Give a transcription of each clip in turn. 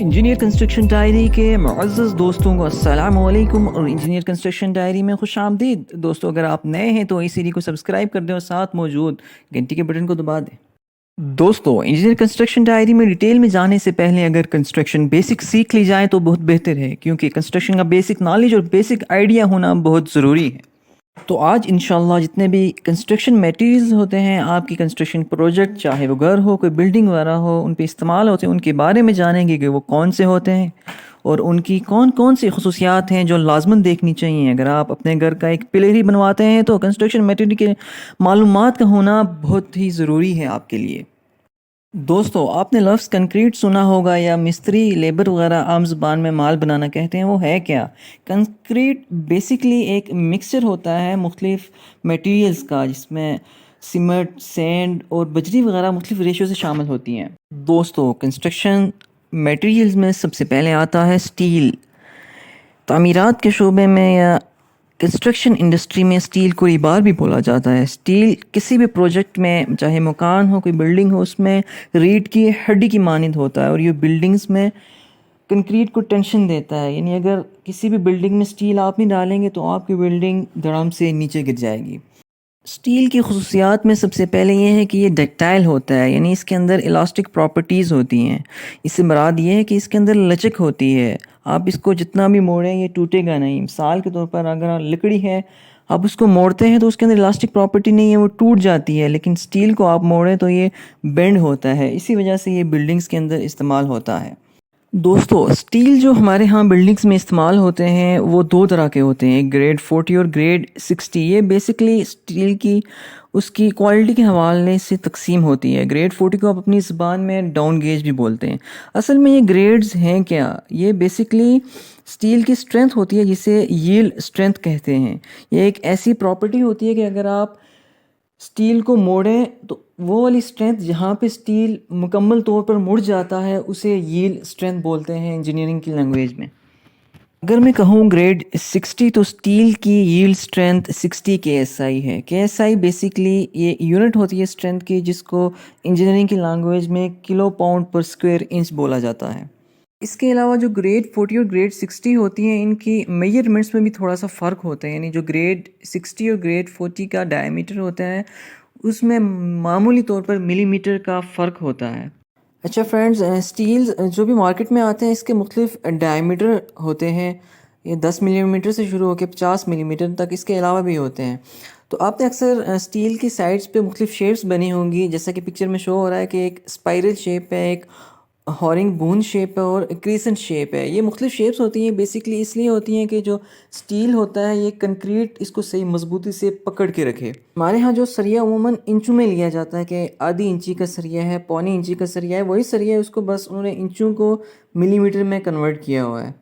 Engineer construction diary کے معزز دوستوں کو السلام علیکم اور انجینئر کنسٹرکشن ڈائری میں خوش آمدید دوستوں. اگر آپ نئے ہیں تو اس سیریز کو سبسکرائب کر دیں اور ساتھ موجود گھنٹی کے بٹن کو دبا دیں. دوستوں, انجینئر کنسٹرکشن ڈائری میں ڈیٹیل میں جانے سے پہلے اگر کنسٹرکشن بیسک سیکھ لی جائے تو بہت بہتر ہے, کیونکہ کنسٹرکشن کا بیسک نالج اور بیسک آئیڈیا ہونا بہت ضروری ہے. تو آج انشاءاللہ جتنے بھی کنسٹرکشن میٹیریلز ہوتے ہیں آپ کی کنسٹرکشن پروجیکٹ, چاہے وہ گھر ہو, کوئی بلڈنگ وغیرہ ہو, ان پہ استعمال ہوتے ہیں, ان کے بارے میں جانیں گے کہ وہ کون سے ہوتے ہیں اور ان کی کون کون سی خصوصیات ہیں جو لازماً دیکھنی چاہیے. اگر آپ اپنے گھر کا ایک پلر ہی بنواتے ہیں تو کنسٹرکشن میٹیریل کے معلومات کا ہونا بہت ہی ضروری ہے آپ کے لیے. دوستو, آپ نے لفظ کنکریٹ سنا ہوگا یا مستری, لیبر وغیرہ عام زبان میں مال بنانا کہتے ہیں. وہ ہے کیا؟ کنکریٹ بیسکلی ایک مکسچر ہوتا ہے مختلف میٹیریلز کا, جس میں سیمنٹ, سینڈ اور بجری وغیرہ مختلف ریشیو سے شامل ہوتی ہیں. دوستو, کنسٹرکشن میٹیریلز میں سب سے پہلے آتا ہے سٹیل. تعمیرات کے شعبے میں یا کنسٹرکشن انڈسٹری میں سٹیل کو ریبار بھی بولا جاتا ہے. سٹیل کسی بھی پروجیکٹ میں, چاہے مکان ہو, کوئی بلڈنگ ہو, اس میں ریڑھ کی ہڈی کی مانند ہوتا ہے اور یہ بلڈنگز میں کنکریٹ کو ٹینشن دیتا ہے. یعنی اگر کسی بھی بلڈنگ میں سٹیل آپ نہیں ڈالیں گے تو آپ کی بلڈنگ دھڑام سے نیچے گر جائے گی. سٹیل کی خصوصیات میں سب سے پہلے یہ ہے کہ یہ ڈکٹائل ہوتا ہے, یعنی اس کے اندر الاسٹک پراپرٹیز ہوتی ہیں. اس سے مراد یہ ہے کہ اس کے اندر لچک ہوتی ہے, آپ اس کو جتنا بھی موڑیں یہ ٹوٹے گا نہیں. مثال کے طور پر اگر لکڑی ہے, آپ اس کو موڑتے ہیں تو اس کے اندر الاسٹک پراپرٹی نہیں ہے, وہ ٹوٹ جاتی ہے, لیکن سٹیل کو آپ موڑیں تو یہ بینڈ ہوتا ہے. اسی وجہ سے یہ بلڈنگز کے اندر استعمال ہوتا ہے. دوستو, سٹیل جو ہمارے ہاں بلڈنگز میں استعمال ہوتے ہیں وہ دو طرح کے ہوتے ہیں, ایک گریڈ 40 اور گریڈ 60. یہ بیسکلی سٹیل کی اس کی کوالٹی کے حوالے سے تقسیم ہوتی ہے. گریڈ 40 کو آپ اپنی زبان میں ڈاؤن گیج بھی بولتے ہیں. اصل میں یہ گریڈز ہیں کیا؟ یہ بیسکلی سٹیل کی اسٹرینتھ ہوتی ہے جسے ییلڈ اسٹرینتھ کہتے ہیں. یہ ایک ایسی پراپرٹی ہوتی ہے کہ اگر آپ سٹیل کو موڑیں تو وہ والی اسٹرینتھ جہاں پہ سٹیل مکمل طور پر مڑ جاتا ہے اسے ییلڈ اسٹرینتھ بولتے ہیں انجینئرنگ کی لینگویج میں. اگر میں کہوں گریڈ 60 تو سٹیل کی ییلڈ اسٹرینتھ 60 KSI ہے. KSI بیسکلی یہ یونٹ ہوتی ہے اسٹرینتھ کی, جس کو انجینئرنگ کی لینگویج میں کلو پاؤنڈ پر اسکوائر انچ بولا جاتا ہے. اس کے علاوہ جو گریڈ 40 اور گریڈ 60 ہوتی ہیں ان کی میجرمنٹس میں بھی تھوڑا سا فرق ہوتا ہے. یعنی جو گریڈ 60 اور گریڈ 40 کا ڈائی میٹر ہوتا ہے اس میں معمولی طور پر ملی میٹر کا فرق ہوتا ہے. اچھا فرینڈز, سٹیلز جو بھی مارکیٹ میں آتے ہیں اس کے مختلف ڈائی میٹر ہوتے ہیں. یہ 10 ملی میٹر سے شروع ہو کے 50 ملی میٹر تک اس کے علاوہ بھی ہوتے ہیں. تو آپ نے اکثر سٹیل کی سائڈز پہ مختلف شیپس بنی ہوں گی, جیسا کہ پکچر میں شو ہو رہا ہے کہ ایک اسپائرل شیپ ہے, ایک ہارنگ بون شیپ ہے اور کریسنٹ شیپ ہے. یہ مختلف شیپس ہوتی ہیں, بیسکلی اس لیے ہوتی ہیں کہ جو سٹیل ہوتا ہے یہ کنکریٹ اس کو صحیح مضبوطی سے پکڑ کے رکھے. ہمارے ہاں جو سریہ عموماً انچوں میں لیا جاتا ہے کہ آدھی انچی کا سریہ ہے, پونی انچی کا سریہ ہے, وہی سریہ ہے, اس کو بس انہوں نے انچوں کو ملی میٹر میں کنورٹ کیا ہوا ہے.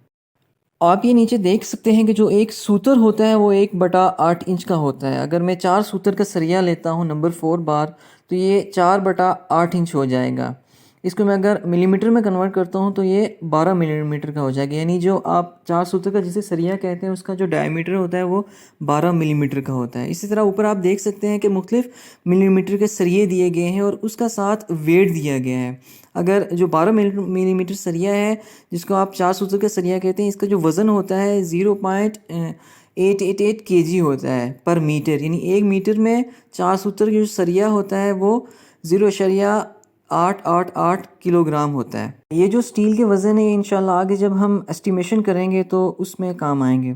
آپ یہ نیچے دیکھ سکتے ہیں کہ جو ایک سوتر ہوتا ہے وہ 1/8 انچ کا ہوتا ہے. اگر میں 4 سوتر کا سریہ لیتا ہوں نمبر 4 بار تو یہ 4/8 انچ ہو جائے گا. اس کو میں اگر ملی میٹر میں کنورٹ کرتا ہوں تو یہ 12 ملی میٹر کا ہو جائے گا. یعنی جو آپ 4 سوتر کا جسے سریہ کہتے ہیں اس کا جو ڈائی میٹر ہوتا ہے وہ 12 ملی میٹر کا ہوتا ہے. اسی طرح اوپر آپ دیکھ سکتے ہیں کہ مختلف ملی میٹر کے سریے دیے گئے ہیں اور اس کا ساتھ ویٹ دیا گیا ہے. اگر جو 12 ملی میٹر سریہ ہے جس کو آپ 4 سوتر کا سریہ کہتے ہیں, اس کا جو وزن ہوتا ہے 0.888 kg ہوتا ہے پر میٹر. یعنی ایک میٹر میں 4 سوتر کا جو سریہ ہوتا ہے وہ 0.888 کلو گرام ہوتا ہے. یہ جو سٹیل کے وزن ہے انشاءاللہ آگے جب ہم اسٹیمیشن کریں گے تو اس میں کام آئیں گے.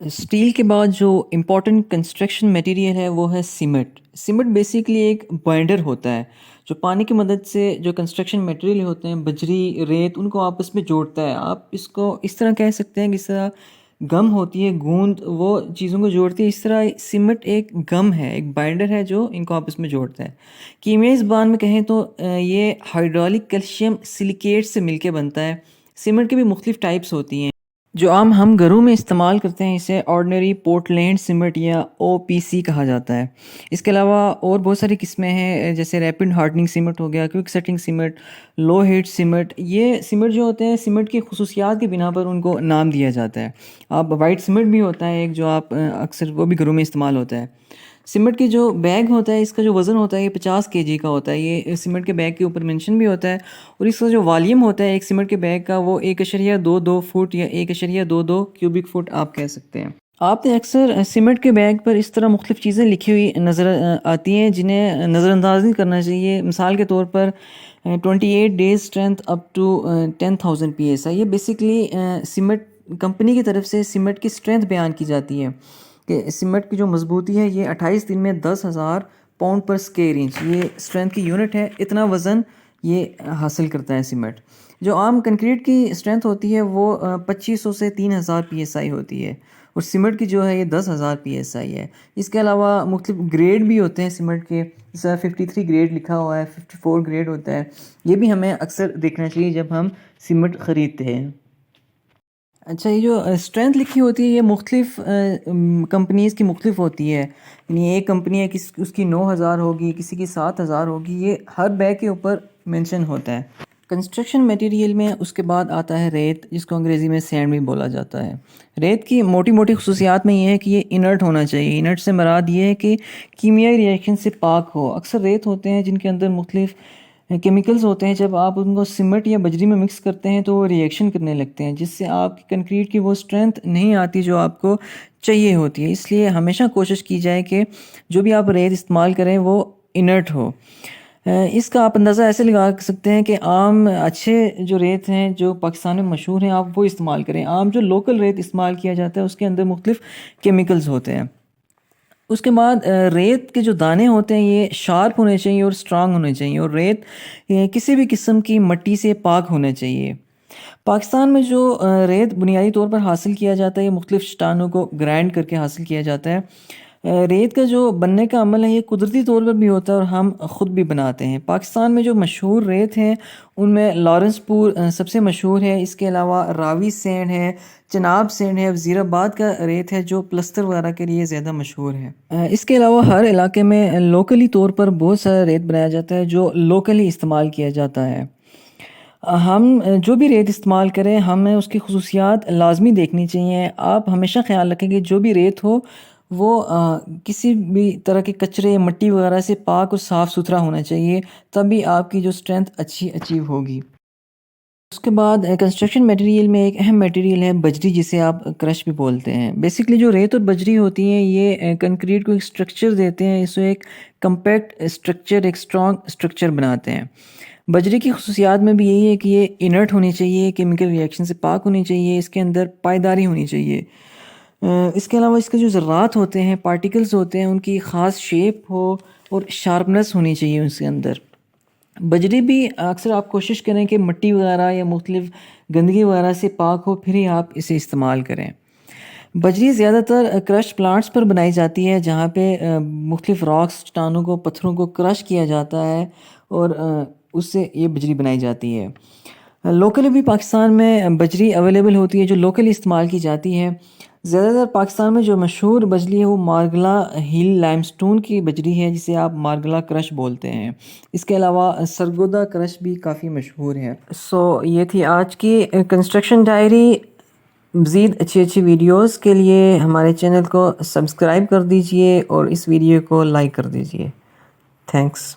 سٹیل کے بعد جو امپورٹنٹ کنسٹرکشن میٹیریل ہے وہ ہے سیمنٹ. سیمنٹ بیسیکلی ایک بائنڈر ہوتا ہے جو پانی کی مدد سے جو کنسٹرکشن میٹیریل ہوتے ہیں, بجری, ریت, ان کو آپس میں جوڑتا ہے. آپ اس کو اس طرح کہہ سکتے ہیں کہ اس طرح گم ہوتی ہے, گوند وہ چیزوں کو جوڑتی ہے, اس طرح سیمنٹ ایک گم ہے, ایک بائنڈر ہے جو ان کو آپس میں جوڑتا ہے. کیمیائی زبان میں کہیں تو یہ ہائیڈرولک کیلشیم سلیکیٹ سے مل کے بنتا ہے. سیمنٹ کی بھی مختلف ٹائپس ہوتی ہیں. جو عام ہم گھروں میں استعمال کرتے ہیں اسے آرڈنری پورٹلینڈ سیمنٹ یا OPC کہا جاتا ہے. اس کے علاوہ اور بہت ساری قسمیں ہیں, جیسے ریپڈ ہارڈننگ سیمنٹ ہو گیا, کوئک سیٹنگ سیمنٹ, لو ہیٹ سیمنٹ. یہ سیمنٹ جو ہوتے ہیں سیمنٹ کی خصوصیات کی بنا پر ان کو نام دیا جاتا ہے. آپ وائٹ سیمنٹ بھی ہوتا ہے ایک جو آپ اکثر وہ بھی گھروں میں استعمال ہوتا ہے. سیمنٹ کی جو بیگ ہوتا ہے اس کا جو وزن ہوتا ہے یہ 50 kg کا ہوتا ہے. یہ سیمنٹ کے بیگ کے اوپر مینشن بھی ہوتا ہے. اور اس کا جو والیوم ہوتا ہے ایک سیمنٹ کے بیگ کا وہ 1.22 فٹ یا 1.22 کیوبک فٹ آپ کہہ سکتے ہیں. آپ نے اکثر سیمنٹ کے بیگ پر اس طرح مختلف چیزیں لکھی ہوئی نظر آتی ہیں جنہیں نظر انداز نہیں کرنا چاہیے. مثال کے طور پر 28 days strength up to 10,000 PSI. یہ بیسکلی سیمنٹ کمپنی کی طرف سے سیمنٹ کی اسٹرینتھ بیان کی جاتی ہے کہ سیمنٹ کی جو مضبوطی ہے یہ 28 دن میں 10,000 پاؤنڈ پر اسکوائر انچ یہ اسٹرینتھ کی یونٹ ہے. اتنا وزن یہ حاصل کرتا ہے سیمنٹ. جو عام کنکریٹ کی اسٹرینتھ ہوتی ہے وہ 2500 سے 3000 PSI ہوتی ہے اور سیمنٹ کی جو ہے یہ 10,000 PSI ہے. اس کے علاوہ مختلف گریڈ بھی ہوتے ہیں سیمنٹ کے, جیسا 53 گریڈ لکھا ہوا ہے, 54 گریڈ ہوتا ہے. یہ بھی ہمیں اکثر دیکھنا چاہیے جب ہم سیمنٹ خریدتے ہیں. اچھا, یہ جو اسٹرینتھ لکھی ہوتی ہے یہ مختلف کمپنیز کی مختلف ہوتی ہے. یعنی ایک کمپنی ہے اس کی 9,000 ہوگی, کسی کی 7,000 ہوگی. یہ ہر بیگ کے اوپر مینشن ہوتا ہے. کنسٹرکشن میٹیریل میں اس کے بعد آتا ہے ریت, جس کو انگریزی میں سینڈ بھی بولا جاتا ہے. ریت کی موٹی موٹی خصوصیات میں یہ ہے کہ یہ انرٹ ہونا چاہیے. انرٹ سے مراد یہ ہے کہ کیمیائی ریئیکشن سے پاک ہو. اکثر ریت ہوتے ہیں جن کے اندر مختلف کیمیکلز ہوتے ہیں, جب آپ ان کو سیمنٹ یا بجری میں مکس کرتے ہیں تو وہ ریئیکشن کرنے لگتے ہیں, جس سے آپ کی کنکریٹ کی وہ اسٹرینتھ نہیں آتی جو آپ کو چاہیے ہوتی ہے. اس لیے ہمیشہ کوشش کی جائے کہ جو بھی آپ ریت استعمال کریں وہ انرٹ ہو. اس کا آپ اندازہ ایسے لگا سکتے ہیں کہ عام اچھے جو ریت ہیں جو پاکستان میں مشہور ہیں آپ وہ استعمال کریں. عام جو لوکل ریت استعمال کیا جاتا ہے اس کے اندر مختلف کیمیکلز ہوتے ہیں. اس کے بعد ریت کے جو دانے ہوتے ہیں یہ شارپ ہونے چاہیے اور اسٹرانگ ہونے چاہیے, اور ریت کسی بھی قسم کی مٹی سے پاک ہونا چاہیے. پاکستان میں جو ریت بنیادی طور پر حاصل کیا جاتا ہے یہ مختلف چٹانوں کو گرائنڈ کر کے حاصل کیا جاتا ہے. ریت کا جو بننے کا عمل ہے یہ قدرتی طور پر بھی ہوتا ہے اور ہم خود بھی بناتے ہیں. پاکستان میں جو مشہور ریت ہیں ان میں لارنس پور سب سے مشہور ہے. اس کے علاوہ راوی سینڈ ہے, چناب سینڈ ہے, وزیر آباد کا ریت ہے جو پلستر وغیرہ کے لیے زیادہ مشہور ہے. اس کے علاوہ ہر علاقے میں لوکلی طور پر بہت سارا ریت بنایا جاتا ہے جو لوکلی استعمال کیا جاتا ہے. ہم جو بھی ریت استعمال کریں ہمیں اس کی خصوصیات لازمی دیکھنی چاہیے. آپ ہمیشہ خیال رکھیں کہ جو بھی ریت ہو وہ کسی بھی طرح کے کچرے مٹی وغیرہ سے پاک اور صاف ستھرا ہونا چاہیے, تبھی آپ کی جو اسٹرینتھ اچھی اچیو ہوگی. اس کے بعد کنسٹرکشن میٹیریل میں ایک اہم میٹیریل ہے بجری, جسے آپ کرش بھی بولتے ہیں. بیسکلی جو ریت اور بجری ہوتی ہیں یہ کنکریٹ کو ایک سٹرکچر دیتے ہیں, اسے ایک کمپیکٹ سٹرکچر, ایک اسٹرانگ سٹرکچر بناتے ہیں. بجری کی خصوصیات میں بھی یہی ہے کہ یہ انرٹ ہونی چاہیے, کیمیکل ریئیکشن سے پاک ہونی چاہیے, اس کے اندر پائیداری ہونی چاہیے. اس کے علاوہ اس کے جو ذرات ہوتے ہیں, پارٹیکلز ہوتے ہیں, ان کی خاص شیپ ہو اور شارپنس ہونی چاہیے اس کے اندر. بجری بھی اکثر آپ کوشش کریں کہ مٹی وغیرہ یا مختلف گندگی وغیرہ سے پاک ہو, پھر ہی آپ اسے استعمال کریں. بجری زیادہ تر کرش پلانٹس پر بنائی جاتی ہے جہاں پہ مختلف راکس, چٹانوں کو, پتھروں کو کرش کیا جاتا ہے اور اس سے یہ بجری بنائی جاتی ہے. لوکلی بھی پاکستان میں بجری اویلیبل ہوتی ہے جو لوکلی استعمال کی جاتی ہے. زیادہ تر پاکستان میں جو مشہور بجری ہے وہ مارگلا ہل لائم سٹون کی بجری ہے جسے آپ مارگلا کرش بولتے ہیں. اس کے علاوہ سرگودا کرش بھی کافی مشہور ہے. یہ تھی آج کی کنسٹرکشن ڈائری. مزید اچھی ویڈیوز کے لیے ہمارے چینل کو سبسکرائب کر دیجئے اور اس ویڈیو کو لائک کر دیجئے. تھینکس.